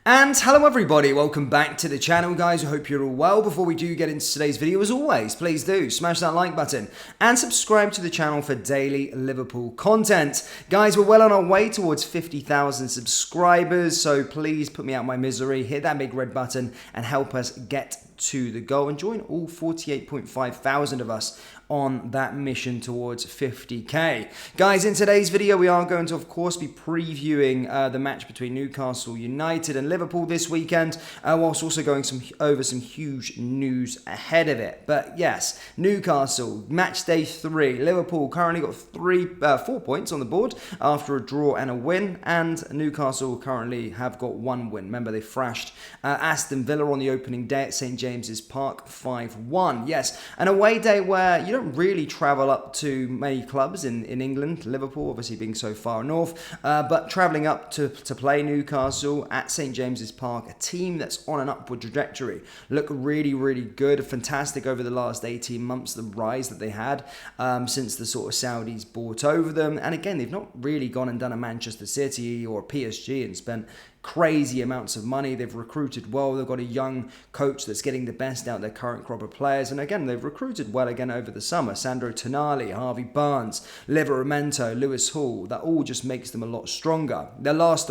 And hello everybody, welcome back to the channel guys, I hope you're all well. Before we do get into today's video, as always, please do smash that like button and subscribe to the channel for daily Liverpool content. Guys, we're well on our way towards 50,000 subscribers, so please put me out my misery, hit that big red button and help us get to the goal and join all 48.5 thousand of us on that mission towards 50k. Guys, in today's video we are going to of course be previewing the match between Newcastle United and Liverpool this weekend, whilst also going over some huge news ahead of it. But yes, Newcastle, match day 3. Liverpool currently got 4 points on the board after a draw and a win, and Newcastle currently have got 1 win. Remember, they thrashed Aston Villa on the opening day at St James's Park 5-1. Yes, an away day where you don't really travel up to many clubs in England, Liverpool obviously being so far north, but travelling up to play Newcastle at St James's Park, a team that's on an upward trajectory, look really good, fantastic over the last 18 months, the rise that they had since the sort of Saudis bought over them. And again, they've not really gone and done a Manchester City or a PSG and spent crazy amounts of money. They've recruited well. They've got a young coach that's getting the best out of their current crop of players. And again, they've recruited well again over the summer. Sandro Tonali, Harvey Barnes, Livramento, Lewis Hall. That all just makes them a lot stronger. Their last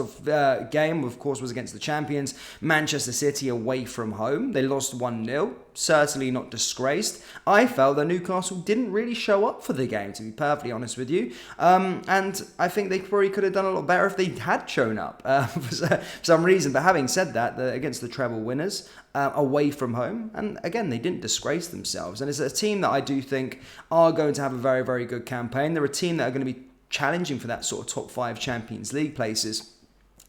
game, of course, was against the champions, Manchester City, away from home. They lost 1-0. Certainly not disgraced. I felt that Newcastle didn't really show up for the game, to be perfectly honest with you. And I think they probably could have done a lot better if they had shown up for some reason. But having said that, against the treble winners, away from home, and again, they didn't disgrace themselves. And it's a team that I do think are going to have a very good campaign. They're a team that are going to be challenging for that sort of top 5 Champions League places.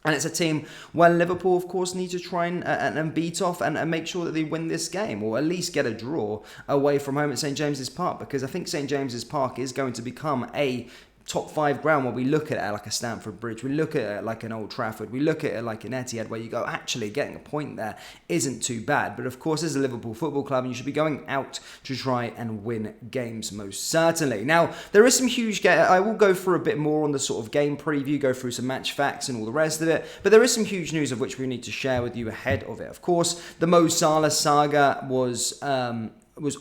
And it's a team where Liverpool, of course, need to try and beat off and make sure that they win this game, or at least get a draw away from home at St James's Park, because I think St James's Park is going to become a top 5 ground where we look at it like a Stamford Bridge, we look at it like an Old Trafford, we look at it like an Etihad, where you go, actually getting a point there isn't too bad. But of course, as a Liverpool Football Club, you should be going out to try and win games, most certainly. Now, there is some huge I will go through a bit more on the sort of game preview, go through some match facts and all the rest of it, but there is some huge news of which we need to share with you ahead of it. Of course, the Mo Salah saga was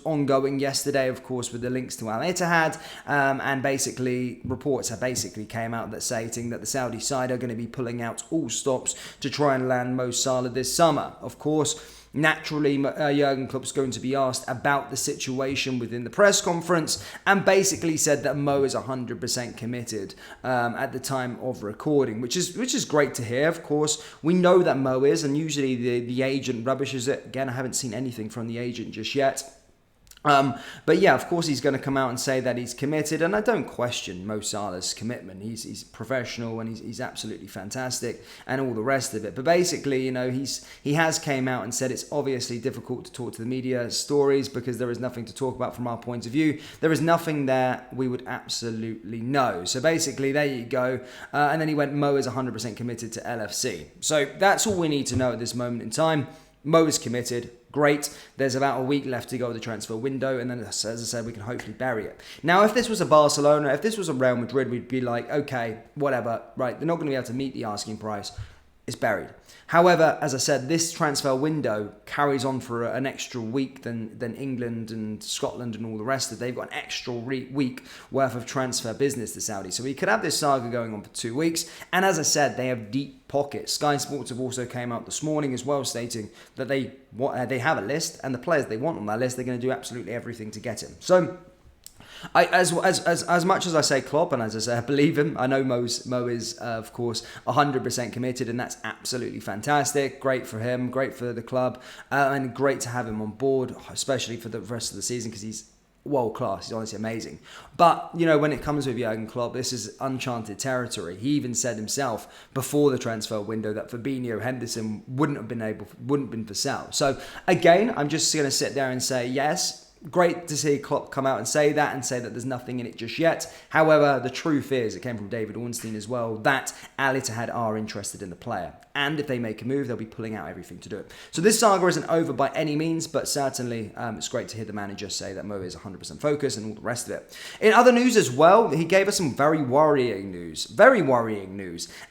ongoing yesterday, of course, with the links to Al Ittihad, and basically reports have came out that stating that the Saudi side are going to be pulling out all stops to try and land Mo Salah this summer. Of course, naturally, Jurgen Klopp's going to be asked about the situation within the press conference, and basically said that Mo is 100% committed at the time of recording, which is great to hear. Of course, we know that Mo is, and usually the agent rubbishes it. Again, I haven't seen anything from the agent just yet. But yeah, of course, he's going to come out and say that he's committed, and I don't question Mo Salah's commitment. He's professional and he's absolutely fantastic and all the rest of it. But basically, you know, he has came out and said it's obviously difficult to talk to the media stories because there is nothing to talk about from our point of view. There is nothing there we would absolutely know. So basically, there you go. And then he went, Mo is 100% committed to LFC. So that's all we need to know at this moment in time. Mo is committed. Great. There's about a week left to go with the transfer window, and then, as I said, we can hopefully bury it. Now, if this was a Barcelona, if this was a Real Madrid, we'd be like, okay, whatever, right? They're not going to be able to meet the asking price. It's buried. However, as I said, this transfer window carries on for an extra week than England and Scotland and all the rest of it. They've got an extra week worth of transfer business, the Saudis. So we could have this saga going on for 2 weeks. And as I said, they have deep pockets. Sky Sports have also came out this morning as well, stating that they have a list, and the players they want on that list, they're going to do absolutely everything to get him. So as much as I say Klopp, and as I say I believe him, I know Mo is of course 100% committed, and that's absolutely fantastic. Great for him, great for the club, and great to have him on board, especially for the rest of the season, because he's world class. He's honestly amazing. But you know, when it comes with Jurgen Klopp, this is uncharted territory. He even said himself before the transfer window that Fabinho, Henderson wouldn't have been for sale. So again, I'm just going to sit there and say yes. great to see Klopp come out and say that there's nothing in it just yet. However, the truth is, it came from David Ornstein as well, that Al Ittihad are interested in the player. And if they make a move, they'll be pulling out everything to do it. So this saga isn't over by any means, but certainly it's great to hear the manager say that Mo is 100% focused and all the rest of it. In other news as well, he gave us some very worrying news,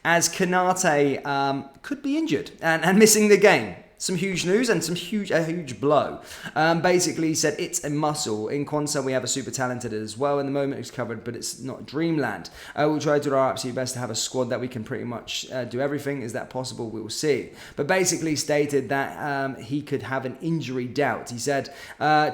as Konate could be injured and missing the game. Some huge news and a huge blow. Basically, he said it's a muscle. In Quansah, we have a super talented as well. In the moment, it's covered, but it's not dreamland. We'll try to do our absolute best to have a squad that we can pretty much do everything. Is that possible? We will see. But basically stated that he could have an injury doubt. He said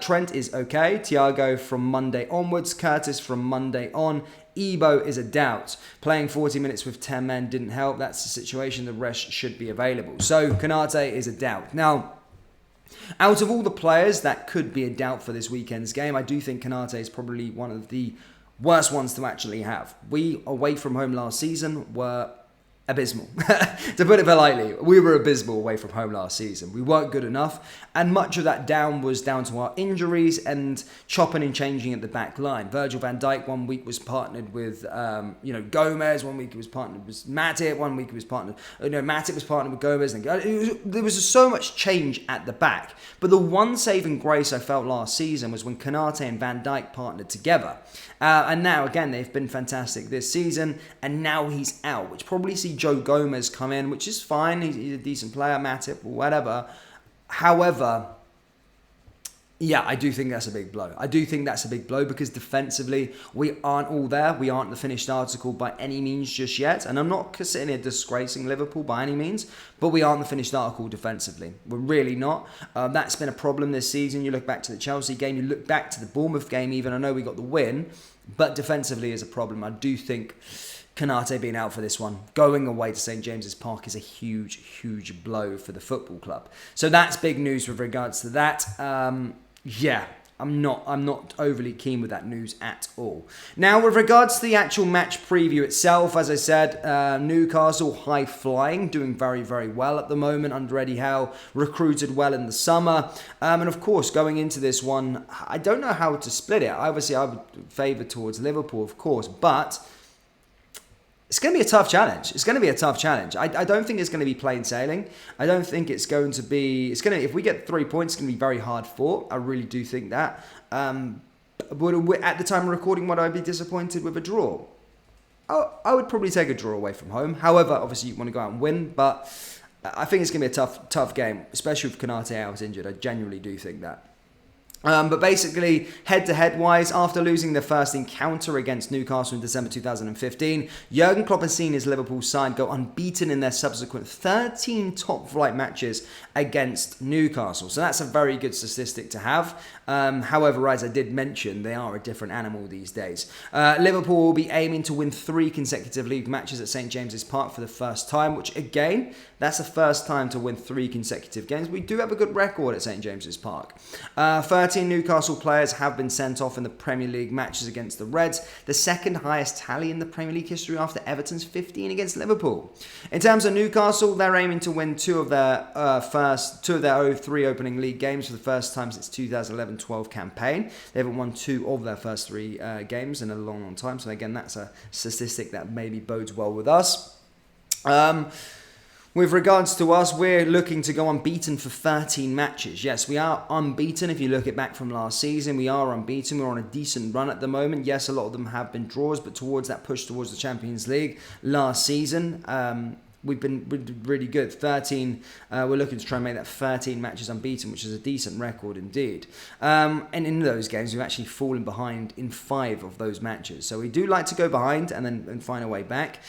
Trent is okay. Thiago from Monday onwards. Curtis from Monday on. Ebo is a doubt. Playing 40 minutes with 10 men didn't help. That's the situation. The rest should be available. So Konate is a doubt. Now, out of all the players that could be a doubt for this weekend's game, I do think Konate is probably one of the worst ones to actually have. We, away from home last season, were abysmal. To put it politely, we were abysmal away from home last season. We weren't good enough, and much of that was down to our injuries and chopping and changing at the back line. Virgil van Dijk 1 week was partnered with Gomez, 1 week he was partnered with Matip, 1 week he was partnered Matip was partnered with Gomez, and there was just so much change at the back. But the one saving grace I felt last season was when Konate and Van Dijk partnered together. And now, again, they've been fantastic this season, and now he's out, which probably see Joe Gomez come in, which is fine. He's a decent player, Matip, whatever. However, yeah, I do think that's a big blow. Because defensively, we aren't all there. We aren't the finished article by any means just yet. And I'm not sitting here disgracing Liverpool by any means, but we aren't the finished article defensively. We're really not. That's been a problem this season. You look back to the Chelsea game, you look back to the Bournemouth game even. I know we got the win, but defensively is a problem. I do think Konate being out for this one, going away to St James's Park, is a huge blow for the football club. So that's big news with regards to that. Yeah, I'm not overly keen with that news at all. Now, with regards to the actual match preview itself, as I said, Newcastle high flying, doing very well at the moment under Eddie Howe, recruited well in the summer. And of course, going into this one, I don't know how to split it. Obviously, I would favour towards Liverpool, of course, but it's going to be a tough challenge. I don't think it's going to be plain sailing. I don't think it's going to be... If we get 3 points, it's going to be very hard fought. I really do think that. At the time of recording, would I be disappointed with a draw? I would probably take a draw away from home. However, obviously, you want to go out and win. But I think it's going to be a tough game, especially with Konate out injured. I genuinely do think that. But basically, head-to-head wise, after losing their first encounter against Newcastle in December 2015, Jurgen Klopp has seen his Liverpool side go unbeaten in their subsequent 13 top-flight matches against Newcastle. So that's a very good statistic to have. However, as I did mention, they are a different animal these days. Liverpool will be aiming to win 3 consecutive league matches at St James's Park for the first time, which again, that's the first time to win 3 consecutive games. We do have a good record at St James's Park. 13 Newcastle players have been sent off in the Premier League matches against the Reds, the second highest tally in the Premier League history after Everton's 15 against Liverpool. In terms of Newcastle, they're aiming to win 2 of their 3 opening league games for the first time since 2011-12 campaign. They haven't won 2 of their first 3 games in a long time. So again, that's a statistic that maybe bodes well with us. With regards to us, we're looking to go unbeaten for 13 matches. Yes, we are unbeaten. If you look at back from last season, we are unbeaten. We're on a decent run at the moment. Yes, a lot of them have been draws, but towards that push towards the Champions League last season, we've been really good. 13, we're looking to try and make that 13 matches unbeaten, which is a decent record indeed. And in those games, we've actually fallen behind in 5 of those matches. So we do like to go behind and find a way back.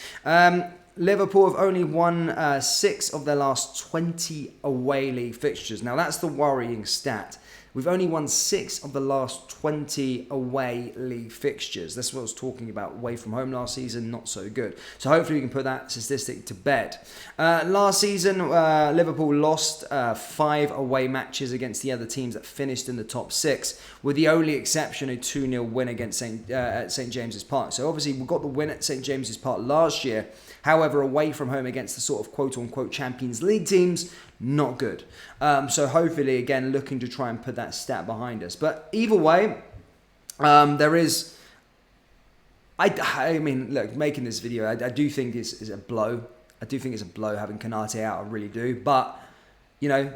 Liverpool have only won 6 of their last 20 away league fixtures. Now, that's the worrying stat. We've only won 6 of the last 20 away league fixtures. That's what I was talking about. Away from home last season, not so good. So hopefully we can put that statistic to bed. Last season, Liverpool lost 5 away matches against the other teams that finished in the top 6, with the only exception a 2-0 win against at St James's Park. So obviously we got the win at St James's Park last year. However, away from home against the sort of quote-unquote Champions League teams, not good. So hopefully, again, looking to try and put that stat behind us. But either way, there is... I mean, look, making this video, I do think is a blow. I do think it's a blow having Konate out, I really do. But, you know,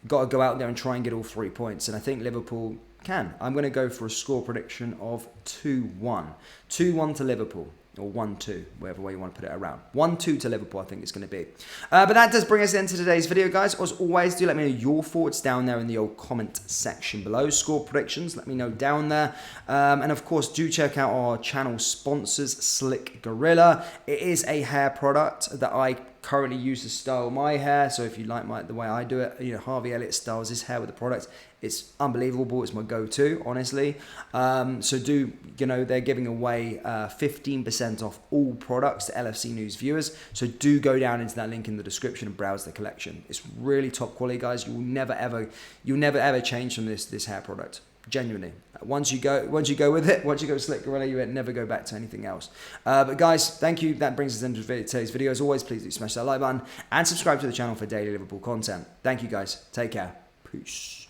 got to go out there and try and get all 3 points. And I think Liverpool can. I'm going to go for a score prediction of 2-1. 2-1 to Liverpool. Or 1-2, whatever way you want to put it around. 1-2 to Liverpool, I think it's going to be. But that does bring us into today's video, guys. As always, do let me know your thoughts down there in the old comment section below. Score predictions, let me know down there. And of course, do check out our channel sponsors, Slick Gorilla. It is a hair product that I currently use to style my hair. So if you like the way I do it, you know, Harvey Elliott styles his hair with the product. It's unbelievable. It's my go-to, honestly. So do, you know, they're giving away 15% off all products to LFC News viewers. So do go down into that link in the description and browse the collection. It's really top quality, guys. You'll never ever change from this hair product. Genuinely. Once you go with it, once you go to Slick Gorilla, you never go back to anything else. But guys, thank you. That brings us into today's video. As always, please do smash that like button and subscribe to the channel for daily Liverpool content. Thank you, guys. Take care. Peace.